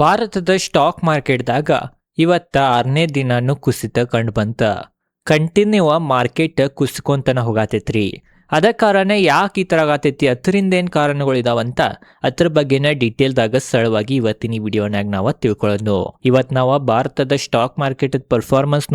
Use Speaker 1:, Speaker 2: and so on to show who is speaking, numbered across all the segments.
Speaker 1: ಭಾರತದ ಸ್ಟಾಕ್ ಮಾರ್ಕೆಟ್ದಾಗ ಇವತ್ತ 6ನೇ ದಿನಾನು ಕುಸಿತ ಕಂಡುಬಂತ. Continue market ಕುಸ್ಕೊಂತನ ಹೋಗಾತೈತ್ರಿ. ಅದ ಕಾರಣ ಯಾಕೆ ಈ ಥರ ಆಗತೈತಿ, ಅದರಿಂದ ಏನು ಕಾರಣಗಳಿದಾವಂತ ಅದ್ರ ಬಗ್ಗೆನ ಡೀಟೇಲ್ದಾಗ ಸರಳವಾಗಿ ಇವತ್ತಿನ ಈ ವಿಡಿಯೋನಾಗ ನಾವು ತಿಳ್ಕೊಳ್ಳೋದು. ಇವತ್ತು ನಾವು ಭಾರತದ ಸ್ಟಾಕ್ ಮಾರ್ಕೆಟ್ ಪರ್ಫಾರ್ಮೆನ್ಸ್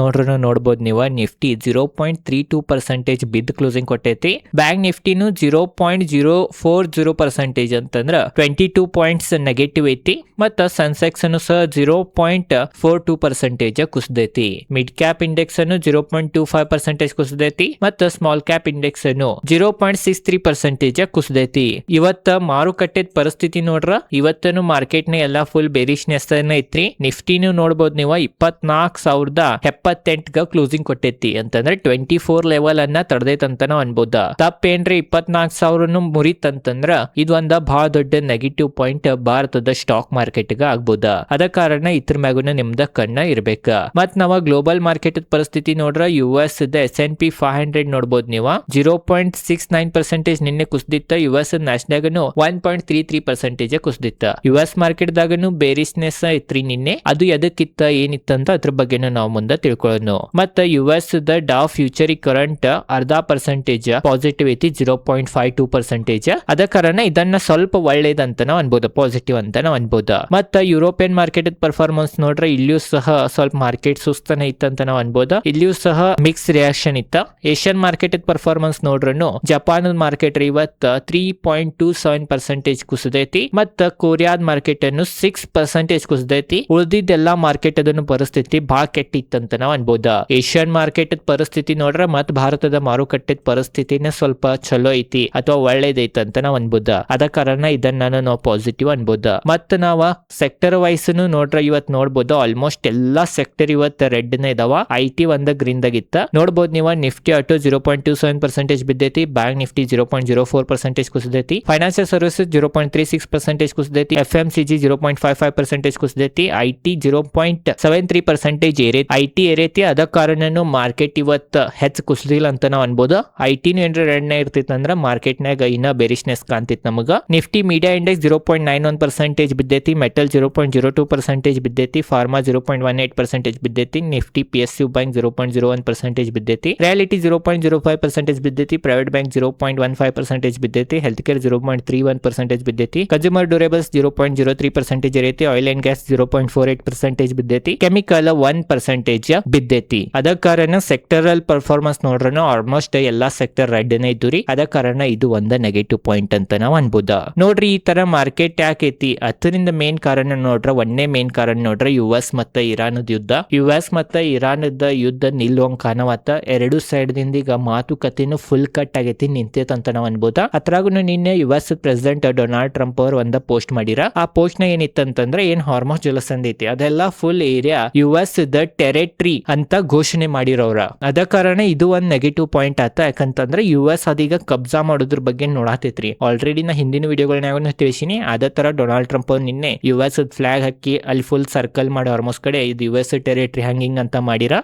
Speaker 1: ನೋಡ್ಬೋದು. ನೀವು ನಿಫ್ಟಿ 0.32% ಬಿದ್ದು ಕ್ಲೋಸಿಂಗ್ ಕೊಟ್ಟೈತಿ. ಬ್ಯಾಂಕ್ ನಿಫ್ಟಿನೂ 0.040% ಅಂತಂದ್ರ 22 ಪಾಯಿಂಟ್ಸ್ ನೆಗೆಟಿವ್ ಐತಿ. ಮತ್ತು ಸೆನ್ಸೆಕ್ಸ್ ಅನ್ನು ಸಹ 0.42% ಕುಸಿದೈತಿ. ಮಿಡ್ ಕ್ಯಾಪ್ ಇಂಡೆಕ್ಸ್ ಅನ್ನು 0.25% ಕುಸಿದೈತಿ. ಮತ್ತು ಸ್ಮಾಲ್ ಕ್ಯಾಪ್ ಇಂಡೆಕ್ಸ್ ಅನ್ನು 0.63% ಕುಸಿದೈತಿ. ಇವತ್ತ ಮಾರುಕಟ್ಟೆ ಪರಿಸ್ಥಿತಿ ನೋಡ್ರ, ಇವತ್ತನು ಮಾರ್ಕೆಟ್ ನ ಎಲ್ಲಾ ಫುಲ್ ಬೇರಿಶ್ನೆಸ್ ಐತ್ರಿ. ನಿಫ್ಟಿನೂ ನೋಡ್ಬೋದು ನೀವು 24,078 ಕ್ಲೋಸಿಂಗ್ ಕೊಟ್ಟೈತಿ. ಅಂತಂದ್ರೆ 24 ಲೆವೆಲ್ ಅನ್ನ ತಡೆದೈತಂತ ನಾವು ಅನ್ಬೋದ. ತಪ್ಪೇನ್ರಿ 24,000 ಮುರಿತಂತಂದ್ರ ಇದೊಂದ ಬಹಳ ದೊಡ್ಡ ನೆಗೆಟಿವ್ ಪಾಯಿಂಟ್ ಭಾರತದ ಸ್ಟಾಕ್ ಮಾರ್ಕೆಟ್ ಗ ಆಗ್ಬೋದ. ಅದ ಕಾರಣ ಇದ್ರ ಮ್ಯಾಗುನ ನಿಮ್ದ ಕಣ್ಣ ಇರ್ಬೇಕ. ಮತ್ ನಾವ ಗ್ಲೋಬಲ್ ಮಾರ್ಕೆಟ್ ಪರಿಸ್ಥಿತಿ ನೋಡ್ರ, US S&P 500 ನೋಡ್ಬೋದು ನೀವು 0.69% ನಿನ್ನೆ ಕುಸಿದಿತ್ತ. US ನ್ಯಾಸ್ಡ್ಯಾಗನು 1.33% ಕುಸಿದಿತ್ತ. US ಮಾರ್ಕೆಟ್ ದಾಗನು ಬೇರಿಸ್ನೆಸ್ ಐತ್ರಿ ನಿನ್ನೆ. ಅದು ಎದಕ್ಕಿತ್ತ ಏನಿತ್ತಂತ ಅದ್ರ ಬಗ್ಗೆನೂ ನಾವು ಮುಂದೆ ತಿಳ್ಕೊಳ್ಳೋಣ. ಮತ್ತ US DAO future current 0.5% positive ಐತಿ, 0.52%. ಅದ ಕಾರಣ ಇದನ್ನ ಸ್ವಲ್ಪ ಒಳ್ಳೇದಂತ ನಾವು ಅನ್ಬೋದು, ಪಾಸಿಟಿವ್ ಅಂತ ನಾವು ಅನ್ಬೋದು. ಮತ್ತ ಯುರೋಪಿಯನ್ ಮಾರ್ಕೆಟ್ ಪರ್ಫಾರ್ಮೆನ್ಸ್ ನೋಡ್ರೆ, ಇಲ್ಲಿಯೂ ಸಹ ಸ್ವಲ್ಪ ಮಾರ್ಕೆಟ್ ಸುಸ್ತನ ಇತ್ತಂತ ನಾವು ಅನ್ಬೋದು. ಇಲ್ಲಿಯೂ ಸಹ ಮಿಕ್ಸ್ ರಿಯಾಕ್ಷನ್ ಇತ್ತ. ಏಷ್ಯನ್ ಮಾರ್ಕೆಟ್ ಪರ್ಫಾರ್ಮೆನ್ಸ್ ನೋಡ್ರನು ಜಪಾನ್ ಮಾರ್ಕೆಟ್ ಇವತ್ತ 3.27% ಕುಸಿದೈತಿ. ಮತ್ತ ಕೊರಿಯಾದ ಮಾರ್ಕೆಟ್ ಅನ್ನು 6% ಕುಸಿದೈತಿ. ಉಳಿದಿದ್ದೆಲ್ಲಾ ಮಾರ್ಕೆಟ್ ಅದನ್ನು ಪರಿಸ್ಥಿತಿ ಬಹಳ ಕೆಟ್ಟಿತ್ತಂತ ನಾವು ಅನ್ಬೋದ. ಏಷ್ಯನ್ ಮಾರ್ಕೆಟ್ ಪರಿಸ್ಥಿತಿ ನೋಡ್ರ ಮತ್ ಭಾರತದ ಮಾರುಕಟ್ಟೆ ಪರಿಸ್ಥಿತಿನ ಸ್ವಲ್ಪ ಚಲೋ ಐತಿ ಅಥವಾ ಒಳ್ಳೇದೈತಿ ಅಂತ ನಾವು ಅನ್ಬೋದ. ಅದ ಕಾರಣ ಇದನ್ನ ನಾವು ಪಾಸಿಟಿವ್ ಅನ್ಬೋದ. ಮತ್ತ ನಾವ ಸೆಕ್ಟರ್ ವೈಸ್ ನೋಡ್ರ ಇವತ್ ನೋಡ್ಬೋದು, ಆಲ್ಮೋಸ್ಟ್ ಎಲ್ಲಾ ಸೆಕ್ಟರ್ ಇವತ್ತು ರೆಡ್ ನ ಇದಾವ. IT ಒಂದ ಗ್ರೀನ್ ದಾಗಿತ್ತ. ನೋಡ್ಬೋದು ನೀವು ನಿಫ್ಟಿ ಆಟೋ 0.27% ಬಿದ್ದೈತಿ. ಬ್ಯಾಂಕ್ ನಿಫ್ಟಿ 0.04% ಕುಸಿದೈತಿ. ಫೈನಾನ್ಷಿಯಲ್ ಸರ್ವಿಸಸ್ 0.36% ಕುಸಿದೈತಿ. FMCG 0.55% ಕುಸಿದೈತಿ. IT 0.73% ಏರೈತಿ. IT ಏರೈತಿ. ಅದ ಕಾರಣನು ಮಾರ್ಕೆಟ್ ಇವತ್ತು ಹೆಚ್ಚು ಕುಸಿದಿಲ್ಲ ಅಂತ ನಾವು ಅನ್ಬೋದು. IT ಏನ್ರ ರೆಡ್ನ ಇರ್ತಿತ್ತು ಅಂದ್ರ ಮಾರ್ಕೆಟ್ ನಾಗ ಇನ್ನ ಬೇರಿಶ್ನೆಸ್ ಕಾಣ್ತಿತ್ತು ನಮಗ. ನಿಫ್ಟಿ ಮೀಡಿಯಾ ಇಂಡೆಕ್ಸ್ 0.91% ಬಿದ್ದೈತಿ. ಮೆಟಲ್ 0.02% ಬಿದ್ದೈತಿ. ಫಾರ್ಮಾ 0.18% ಬಿದ್ದೈತಿ. ನಿಫ್ಟಿ PSU ಬ್ಯಾಂಕ್ 0.01% ಬಿದ್ದೈತಿ. ರಿಯಾಲಿಟಿ 0.05% ಬಿದ್ದೈತಿ. ಪ್ರೈವೇಟ್ ಬ್ಯಾಂಕ್ 0.15% ಬಿದ್ದೈತಿ. ಹೆಲ್ತ್ ಕೇರ್ 0.31% ಬಿದ್ದೈತಿ. ಕನ್ಸ್ಯೂಮರ್ ಡ್ಯೂರೇಬಲ್ಸ್ 0.03% ಇರೈತಿ. ಆಯಿಲ್ ಅಂಡ್ ಗ್ಯಾಸ್ 0.48% ಬಿದ್ದೈತಿ. ಕೆಮಿಕಲ್ 1% ಬಿದ್ದೈತಿ. ಅದ ಕಾರಣ ಸೆಕ್ಟರಲ್ ಪರ್ಫಾರ್ಮೆನ್ಸ್ ನೋಡ್ರನು ಆಲ್ಮೋಸ್ಟ್ ಎಲ್ಲಾ ಸೆಕ್ಟರ್ ರೆಡ್ ನೇ ಇದ್ದು ರೀ. ಅದ ಕಾರಣ ಇದು ಒಂದ ನೆಗೆಟಿವ್ ಪಾಯಿಂಟ್ ಅಂತ ನಾವು ಅನ್ಬೋದ. ನೋಡ್ರಿ ಈ ತರ ಮಾರ್ಕೆಟ್ ಯಾಕೈತಿ ಅದರಿಂದ ಮೇನ್ ಕಾರಣ ನೋಡ್ರ, ಒಂದೇ ಮೇನ್ ಕಾರಣ ನೋಡ್ರ US ಮತ್ತ ಇರಾನದ ಯುದ್ಧ. US ಮತ್ತ ಇರಾನದ ಯುದ್ಧ ನಿಲ್ಲುವಂಗ ಕಾಣವತ್ತ. ಎರಡು ಸೈಡ್ ದಿಂದ ಈಗ ಮಾತುಕತೆನು ಫುಲ್ ಕಟ್ ಆಗೈತಿ, ನಿಂತೈತೆ ಅಂತ ನಾವು ಅನ್ಬೋದ. ಅದ್ರಾಗೂ ನಿನ್ನೆ US ಪ್ರೆಸಿಡೆಂಟ್ ಡೊನಾಲ್ಡ್ ಟ್ರಂಪ್ ಅವರು ಒಂದ ಪೋಸ್ಟ್ ಮಾಡಿರ. ಆ ಪೋಸ್ಟ್ ನ ಏನಿತ್ತಂತಂದ್ರೆ ಏನ್ ಹಾರ್ಮೋಸ್ ಜಲಸಂಧಿ ಐತಿ ಅದೆಲ್ಲ ಫುಲ್ ಏರಿಯಾ US ಟೆರಿಟರಿ ಅಂತ ಘೋಷಣೆ ಮಾಡಿರೋರ. ಅದ ಕಾರಣ ಇದು ಒಂದ್ ನೆಗೆಟಿವ್ ಪಾಯಿಂಟ್ ಆತ. ಯಾಕಂತಂದ್ರೆ US ಅದೀಗ ಕಬ್ಜಾ ಮಾಡೋದ್ರ ಬಗ್ಗೆ ನೋಡಾತೈತ್ರಿ. ಆಲ್ರೆಡಿ ನಾ ಹಿಂದಿನ ವಿಡಿಯೋಗಳನ್ನ ತಿಳಿಸಿನಿ. ಅದೇ ತರ ಡೊನಾಲ್ಡ್ ಟ್ರಂಪ್ ಅವ್ರು ನಿನ್ನೆ US ಫ್ಲಾಗ್ ಹಾಕಿ ಅಲ್ಲಿ ಫುಲ್ ಸರ್ಕಲ್ ಮಾಡಿ ಹಾರ್ಮೋಸ್ ಕಡೆ ಇದು US ಟೆರಿಟರಿ ಹಂಗಿಂಗ್ ಅಂತ ಮಾಡಿರ.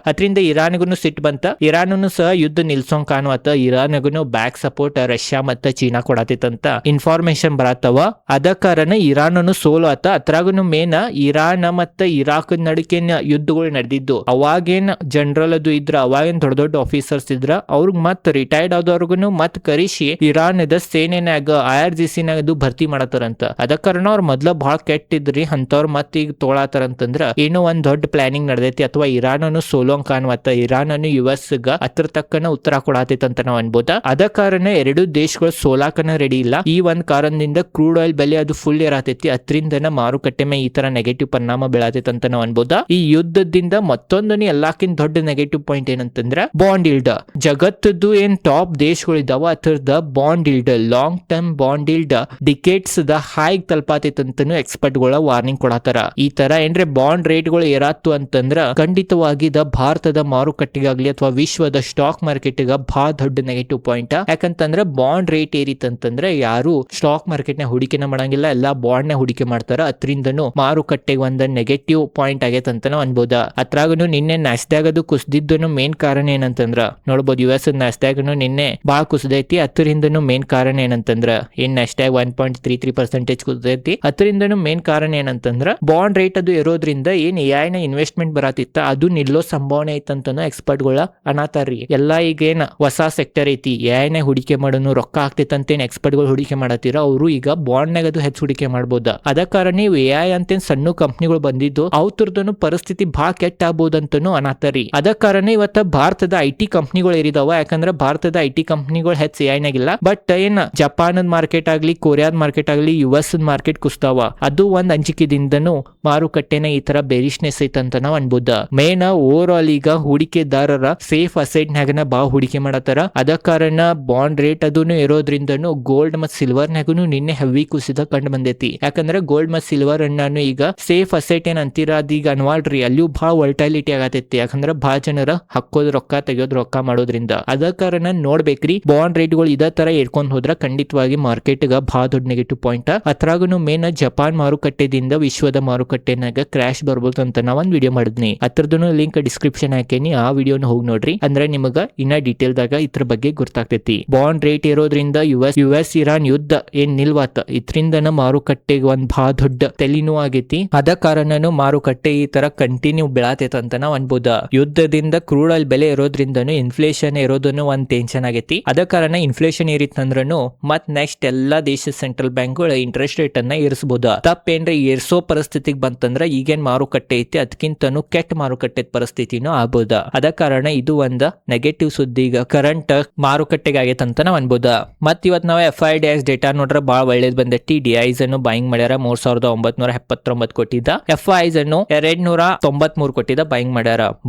Speaker 1: ಅದರಿಂದ ಇರಾನ್ಗೂ ಸಿಟ್ಟು ಬಂತ. ಇರಾನ್ ಸಹ ಯುದ್ಧ ನಿಲ್ಸೋಂಗ್ ಕಾಣುವತ್ತ. ಇರಾನ್ಗೂ ಬ್ಯಾಕ್ ಸಪೋರ್ಟ್ ರಷ್ಯಾ ಮತ್ತೆ ಚೀನಾ ಕೊಡತೈತಂತ ಇನ್ಫಾರ್ಮೇಶನ್ ಬರತ್ತವ. ಅದ ಕಾರಣ ಇರಾನ್ ಸೋಲು ಆತ. ಅದ್ರಾಗೂ ಮೇನ್ ಇರಾನ್ ಮತ್ತೆ ಇರಾಕ್ ನಡುಕೇನ್ ಯುದ್ಧಗಳು ನಡೆದಿದ್ದು. ಅವಾಗೇನ್ ಜನರಲ್ ಅದು ಇದ್ರ, ಅವಾಗೇನ್ ದೊಡ್ಡ ದೊಡ್ಡ ಆಫೀಸರ್ಸ್ ಇದ್ರ, ಅವ್ರಿಗೆ ಮತ್ ರಿಟೈರ್ಡ್ ಆದವ್ರಿಗೂ ಮತ್ ಕರಿಸಿ ಇರಾನ್ದ ಸೇನೆನಾಗ IRGC ನಾಗ ಭರ್ತಿ ಮಾಡತಾರಂತ. ಅದ ಕಾರಣ ಅವ್ರ ಮೊದ್ಲ ಬಹಳ ಕೆಟ್ಟಿದ್ರಿ, ಅಂತವ್ರು ಮತ್ ಈಗ ತೊಳತಾರಂತಂದ್ರ ಏನೋ ಒಂದ್ ದೊಡ್ಡ ಪ್ಲಾನಿಂಗ್ ನಡೆದೈತಿ. ಅಥವಾ ಇರಾನ್ ಸೋಲೋಂಗ್ ಕಾಣುವತ್ತ. ಇರಾನ್ US ಗ ಅತ್ರ ತಕ್ಕನ ಉತ್ತರ ಕೊಡತೈತಂತ ನಾವು ಅನ್ಬೋದ. ಅದ ಕಾರಣ ಎರಡು ದೇಶಗಳು ಸೋಲಾಕನ ರೆಡಿ ಇಲ್ಲ. ಈ ಒಂದ್ ಕಾರಣದಿಂದ ಕ್ರೂಡ್ ಆಯಿಲ್ ಬೆಲೆ ಅದು ಫುಲ್ ಇರತೈತಿ. ಅದ್ರಿಂದನ ಮಾರುಕಟ್ಟೆ ಮೇಲೆ ಈ ತರ ನೆಗೆಟಿವ್ ಪರಿಣಾಮ ಬೀಳತೈತಿ ಅಂತ ನಾವು ಅನ್ಬೋದ. ಈ ಯುದ್ಧದಿಂದ ಮತ್ತೊಂದು ಎಲ್ಲಕ್ಕಿಂತ ದೊಡ್ಡ ನೆಗೆಟಿವ್ ಪಾಯಿಂಟ್ ಏನಂತಂದ್ರ ಬಾಂಡ್ ಇಲ್ಡ್. ಜಗತ್ತದ್ದು ಏನ್ ಟಾಪ್ ದೇಶಗಳು ಇದಾವ ಅದರದ bond yield, long term bond yield decades the high ತಲುಪತೈತಿ ಅಂತಾನು ಎಕ್ಸ್ಪರ್ಟ್ ಗಳ ವಾರ್ನಿಂಗ್ ಕೊಡತಾರ. ಈ ತರ ಏನ್ರೆ ಬಾಂಡ್ ರೇಟ್ ಗಳು ಏರಾತು ಅಂತಂದ್ರ ಖಂಡಿತವಾಗಿ ಭಾರತದ ಮಾರುಕಟ್ಟೆಗಾಗ್ಲಿ ಅಥವಾ ವಿಶ್ವದ ಸ್ಟಾಕ್ ಮಾರ್ಕೆಟ್ ಬಹಳ ದೊಡ್ಡ ನೆಗೆಟಿವ್ ಪಾಯಿಂಟ್. ಯಾಕಂತಂದ್ರೆ ಬಾಂಡ್ ರೇಟ್ ಏರಿತಂತಂದ್ರೆ ಯಾರು ಸ್ಟಾಕ್ ಮಾರ್ಕೆಟ್ ನ ಹೂಡಿಕೆನ ಮಾಡಂಗಿಲ್ಲ, ಎಲ್ಲಾ ಬಾಂಡ್ ನ ಹೂಡಿಕೆ ಮಾಡ್ತಾರ. ಅದರಿಂದನು ಮಾರುಕಟ್ಟೆಗೆ ಒಂದ್ ನೆಗೆಟಿವ್ ಪಾಯಿಂಟ್ ಆಗೈತೆ ಅಂತ ನಾವು ಅನ್ಬೋದ. ಅದ್ರಾಗನು ನಿನ್ನೆ ನ್ಯಾಸ್ಡ್ಯಾಗ್ ಅದು ಕುಸ್ದಿದ್ದನು ಮೇನ್ ಕಾರಣ ಏನಂತಂದ್ರ ನೋಡ್ಬೋದು, US ನ್ಯಾಸ್ಡ್ಯಾಗ್ ನಿನ್ನೆ ಬಾಳ ಕುಸ್ದೈತಿ. ಅದರಿಂದನು ಮೇನ್ ಕಾರಣ ಏನಂತಂದ್ರ ಏನ್ ನ್ಯಾಸ್ಡ್ಯಾಗ್ 1.33% ಕುಸ್ದೈತಿ. ಅದರಿಂದನು ಮೇನ್ ಕಾರಣ ಏನಂತಂದ್ರ ಬಾಂಡ್ ರೇಟ್ ಅದು ಇರೋದ್ರಿಂದ ಏನ್ AI ನ ಇನ್ವೆಸ್ಟ್ಮೆಂಟ್ ಬರತ್ತಿತ್ತ ಅದು ನಿಲ್ಲೋ ಸಂಭಾವನೆ ಐತಂತನೂ ಎಕ್ಸ್ಪರ್ಟ್ ಗಳ ಅನಾತಾರ್ರಿ. ಎಲ್ಲಾ ಈಗ ಏನ್ ಹೊಸ ಸೆಕ್ಟರ್ ಐತಿ AI ನ ಹೂಡಿಕೆ ಮಾಡೋನು ರೊಕ್ಕ ಆಗ್ತೈತಂತ ಏನ್ ಎಕ್ಸ್ಪರ್ಟ್ ಗಳು ಹೂಡಿಕೆ ಮಾಡತ್ತೀರ, ಅವರು ಈಗ ಬಾಂಡ್ ನಾಗ ಅದು ಹೆಚ್ಚು ಹೂಡಿಕೆ ಮಾಡ್ಬೋದ. ಅದ ಕಾರಣ ನೀವು AI ಅಂತೇನ್ ಸಣ್ಣ ಕಂಪ್ನಿಗಳು ಬಂದಿದ್ದು ಅವ್ರದನು ಪರಿಸ್ಥಿತಿ ಬಹಳ ಕೆಟ್ಟ ಆಗ್ಬೋದಂತನೂ ಅನಾತಾರಿ. ಅದ ಕಾರಣ ಇವತ್ತ ಭಾರತದ IT ಕಂಪ್ನಿಗಳು ಏರಿದಾವ. ಯಾಕಂದ್ರೆ ಭಾರತದ IT ಕಂಪ್ನಿಗಳು ಹೆಚ್ಚು AI ನಾಗಿಲ್ಲ. ಬಟ್ ಏನ್ ಜಪಾನ್ ಮಾರ್ಕೆಟ್ ಆಗ್ಲಿ, ಕೊರಿಯಾದ ಮಾರ್ಕೆಟ್ ಆಗ್ಲಿ, US ಮಾರ್ಕೆಟ್ ಕುಸ್ತಾವ. ಅದು ಒಂದ್ ಅಂಜಿಕೆದಿಂದನು ಮಾರುಕಟ್ಟೆನ ಈ ತರ ಬೇರಿಶ್ನೆಸ್ ಐತಂತ ನಾವ್ ಅನ್ಬೋದ. ಮೇನ್ ಓವರ್ ಆಲ್ ಈಗ ಹೂಡಿಕೆದಾರರ ಸೇಫ್ ಅಸೆಟ್ ನಾಗನ ಬಾ ಹೂಡಿಕೆ ಮಾಡತ್ತಾರ. ಅದ ಕಾರಣ ಬಾಂಡ್ ರೇಟ್ ಅದನ್ನು ಇರೋದ್ರಿಂದನು ಗೋಲ್ಡ್ ಮತ್ ಸಿಲ್ವರ್ ನಾಗನು ನಿನ್ನೆ ಹೆವಿ ಕುಸಿದ ಕಂಡು ಬಂದೈತಿ. ಯಾಕಂದ್ರೆ ಗೋಲ್ಡ್ ಮತ್ ಸಿಲ್ವರ್ ಅನ್ನು ಈಗ ಸೇಫ್ ಅಸೆಟ್ ಏನ್ ಅಂತೀರ ಅದೀಗ ಅನ್ವಾಳ್ರಿ, ಅಲ್ಲಿಯೂ ಬಹಳ ವೊಲಟೈಲಿಟಿ ಆಗತೈತಿ. ಯಾಕಂದ್ರೆ ಬಹಳ ಜನರ ಹಾಕೋದ್ ರೊಕ್ಕ ತೆಗಿಯೋದ್ ರೊಕ್ಕ ಮಾಡೋದ್ರಿಂದ. ಅದ ಕಾರಣ ನೋಡ್ಬೇಕ್ರಿ, ಬಾಂಡ್ ರೇಟ್ ಗಳು ಇದೇ ತರ ಏರ್ಕೊಂಡ್ ಹೋದ್ರ ಖಂಡಿತವಾಗಿ ಮಾರ್ಕೆಟ್ ಗ ಬಹಳ ದೊಡ್ಡ ನೆಗೆಟಿವ್ ಪಾಯಿಂಟ್. ಅದ್ರಾಗನು ಮೇನ್ ಜಪಾನ್ ಮಾರುಕಟ್ಟೆದಿಂದ ವಿಶ್ವದ ಮಾರುಕಟ್ಟೆನಾಗ ಕ್ರಾಶ್ ಬರ್ಬೋದು ಅಂತ ನಾವ್ ಒಂದ್ ವಿಡಿಯೋ ಮಾಡಿದ್ನಿ. ಅದ್ರದ್ದು ಲಿಂಕ್ ಡಿಸ್ಕ್ರಿಪ್ಷನ್ ಹಾಕೇನಿ, ಆ ವಿಡಿಯೋನ ಹೋಗಿ ನೋಡ್ರಿ. ಅಂದ್ರೆ ನಿಮಗ ಇನ್ನ ಡೀಟೇಲ್ ದಾಗ ಇದ್ರ ಬಗ್ಗೆ ಗೊತ್ತಾಗ್ತೈತಿ. ಬಾಂಡ್ ರೇಟ್ ಇರೋದ್ರಿಂದ US ಇರಾನ್ ಯುದ್ಧ ಏನ್ ನಿಲ್ವಾತ, ಇದ್ರಿಂದನ ಮಾರುಕಟ್ಟೆಗೆ ಒಂದ್ ಬಹಳ ದೊಡ್ಡ ತೆಲಿನೂ ಆಗೈತಿ. ಅದ ಕಾರಣನು ಮಾರುಕಟ್ಟೆ ಈ ತರ ಕಂಟಿನ್ಯೂ ಬೆಳತೈತ ಅಂತ ನಾವ್ ಅನ್ಬೋದ. ಯುದ್ಧದಿಂದ ಕ್ರೂಡ್ ಆಯಿಲ್ ಬೆಲೆ ಇರೋದ್ರಿಂದನು ಇನ್ಫ್ಲೇಷನ್ ಇರೋದನ್ನು ಒಂದ್ ಟೆನ್ಷನ್ ಆಗೈತಿ. ಅದ ಕಾರಣ ಇನ್ಫ್ಲೇಷನ್ ಏರಿತ್ತಂದ್ರನು ಮತ್ ನೆಕ್ಸ್ಟ್ ಎಲ್ಲಾ ದೇಶದ ಸೆಂಟ್ರಲ್ ಬ್ಯಾಂಕ್ಗಳು ಇಂಟ್ರೆಸ್ಟ್ ರೇಟ್ ಅನ್ನ ಏರಿಸಬಹುದ. ತಪ್ಪೇನ್ರಿ ಏರ್ಸೋ ಪರಿಸ್ಥಿತಿಗೆ ಬಂತಂದ್ರ ಈಗೇನ್ ಮಾರುಕಟ್ಟೆ ಐತಿ ಅದಕ್ಕಿಂತನೂ ಕೆಟ್ಟ ಮಾರುಕಟ್ಟೆ ಪರಿಸ್ಥಿತಿನೂ ಆಗ್ಬೋದ. ಅದ ಕಾರಣ ಇದು ಒಂದ್ ನೆಗೆಟಿವ್ ಸುದ್ದಿ ಈಗ ಕರೆಂಟ್ ಮಾರುಕಟ್ಟೆಗೆ ಆಗೈತಂತ ನಾವ್ ಅನ್ಬೋದ. ಮತ್ ಇವತ್ ನಾವ್ FIDIs ಡೇಟಾ ನೋಡ್ರ ಬಾಳ ಒಳ್ಳೇದ್ ಬಂದೈತಿ. DIs ಅನ್ನು ಬಾಯಿಂಗ್ ಮಾಡ್ಯಾರ 3979 ಕೊಟ್ಟಿದ್ದ. FIs ಅನ್ನು 293 ಕೊಟ್ಟಿದ್ದ ಬಾಯಿಂಗ್ ಮಾಡ್ಯಾರ.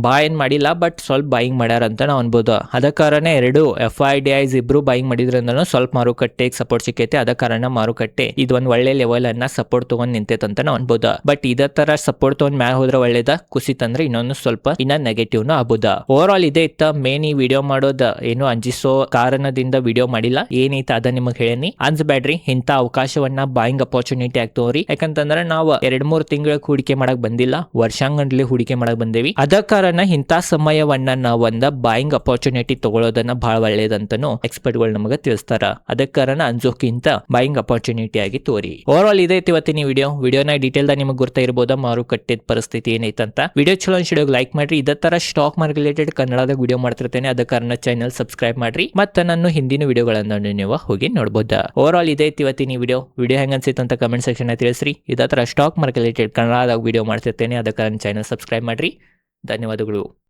Speaker 1: ಏನ್ ಮಾಡಿಲ್ಲ, ಬಟ್ ಸ್ವಲ್ಪ ಬಾಯಿಂಗ್ ಮಾಡ್ಯಾರ ಅಂತ ನಾವ್ ಅನ್ಬೋದು. ಅದ ಕಾರಣ ಎರಡು FIDIs ಇಬ್ರು ಬಾಯಿಂಗ್ ಮಾಡಿದ್ರಿಂದ ಸ್ವಲ್ಪ ಮಾರುಕಟ್ಟೆಗೆ ಸಪೋರ್ಟ್ ಸಿಕ್ಕೈತೆ. ಅದ ಕಾರಣ ಮಾರುಕಟ್ಟೆ ಇದು ಒಂದ್ ಒಳ್ಳೆ ಲೆವೆಲ್ ಅನ್ನ ಸಪೋರ್ಟ್ ತಗೊಂಡ್ ನಿಂತೈತೆ ಅಂತ ನಾವ್ ಅನ್ಬೋದ. ಬಟ್ ಇದೇ ತರ ಸಪೋರ್ಟ್ ತಗೊಂಡ್ ಮ್ಯಾಲ ಹೋದ್ರ ಒಳ್ಳೇದ, ಕುಸಿತಂದ್ರೆ ಇನ್ನೊಂದು ಸ್ವಲ್ಪ ಇನ್ನ ನೆಗೆಟಿವ್ ನು ಆಗ್ಬೋದ. ಓವರ್ ಆಲ್ ಇದೇ ಇತ್ತ ಮೇನ್ ಈ ವಿಡಿಯೋ ಮಾಡೋದ ಏನು ಅಂಜಿಸೋ ಕಾರಣದಿಂದ ವಿಡಿಯೋ ಮಾಡಿಲ್ಲ. ಏನೈತ ಅದ ನಿಮಗ್ ಹೇಳೇನಿ, ಅನ್ಸ್ಬ್ಯಾಡ್ರಿ. ಇಂತ ಅವಕಾಶವನ್ನ ಬಾಯಿಂಗ್ ಅಪರ್ಚುನಿಟಿ ಆಗ್ತವ್ರಿ. ಯಾಕಂತಂದ್ರೆ ನಾವು 2-3 ತಿಂಗಳ ಹೂಡಿಕೆ ಮಾಡಕ್ ಬಂದಿಲ್ಲ, ವರ್ಷಾಂಗಂಡ್ಲಿ ಹೂಡಿಕೆ ಮಾಡಕ್ ಬಂದೇವಿ. ಅದ ಕಾರಣ ಇಂತ ಸಮಯವನ್ನ ನಾವ್ ಒಂದ ಬಾಯಿಂಗ್ ಅಪರ್ಚುನಿಟಿ ತಗೊಳ್ಳೋದನ್ನ ಬಹಳ ಒಳ್ಳೇದಂತನು ಎಕ್ಸ್ಪರ್ಟ್ ಗಳು ನಮಗ ತಿಳಿಸ್ತಾರ. ಅದ ಕಾರಣ ಅಂಜೋಕ್ಕಿಂತ ಬಾಯಿಂಗ್ ಅಪರ್ಚುನಿಟಿ ಆಗಿ ತೋರಿ. ಓವರ್ ಆಲ್ ಇದೈತಿ ಇವತ್ತಿನ ವಿಡಿಯೋನ ಡೀಟೇಲ್ ದಾಗ ನಿಮಗೆ ಗೊತ್ತಿರಬಹುದಾ ಮಾರುಕಟ್ಟೆ ಪರಿಸ್ಥಿತಿ ಏನೈತಂತ. ವಿಡಿಯೋ ಚಲೋ ಅನ್ಸಿಡೋಗ್ ಲೈಕ್ ಮಾಡ್ರಿ. ಇದೇ ತರ ಸ್ಟಾಕ್ ಮಾರ್ಕೆಟ್ ರಿಲೇಟೆಡ್ ಕನ್ನಡದಾಗ ವಿಡಿಯೋ ಮಾಡ್ತಿರ್ತೇನೆ. ಅದ ಕಾರಣ ಚಾನಲ್ ಸಬ್ಸ್ಕ್ರೈಬ್ ಮಾಡ್ರಿ. ಮತ್ತೆ ನನ್ನ ಹಿಂದಿನ ವಿಡಿಯೋಗಳನ್ನ ನೀವು ಹೋಗಿ ನೋಡಬಹುದು. ಓವರ್ ಆಲ್ ಇದೈತಿ ಇವತ್ತಿನ ವಿಡಿಯೋ ಹೆಂಗ ಅನ್ಸಿತ್ತು ಅಂತ ಕಮೆಂಟ್ ಸೆಕ್ಷನ್ ತಿಳಿಸ್ರಿ. ಇದೇ ತರ ಸ್ಟಾಕ್ ಮಾರ್ಕೆಟ್ ರಿಲೇಟೆಡ್ ಕನ್ನಡದಾಗ ವಿಡಿಯೋ ಮಾಡ್ತಿರ್ತೇನೆ. ಅದ ಕಾರಣ ಚಾನಲ್ ಸಬ್ಸ್ಕ್ರೈಬ್ ಮಾಡ್ರಿ. ಧನ್ಯವಾದಗಳು.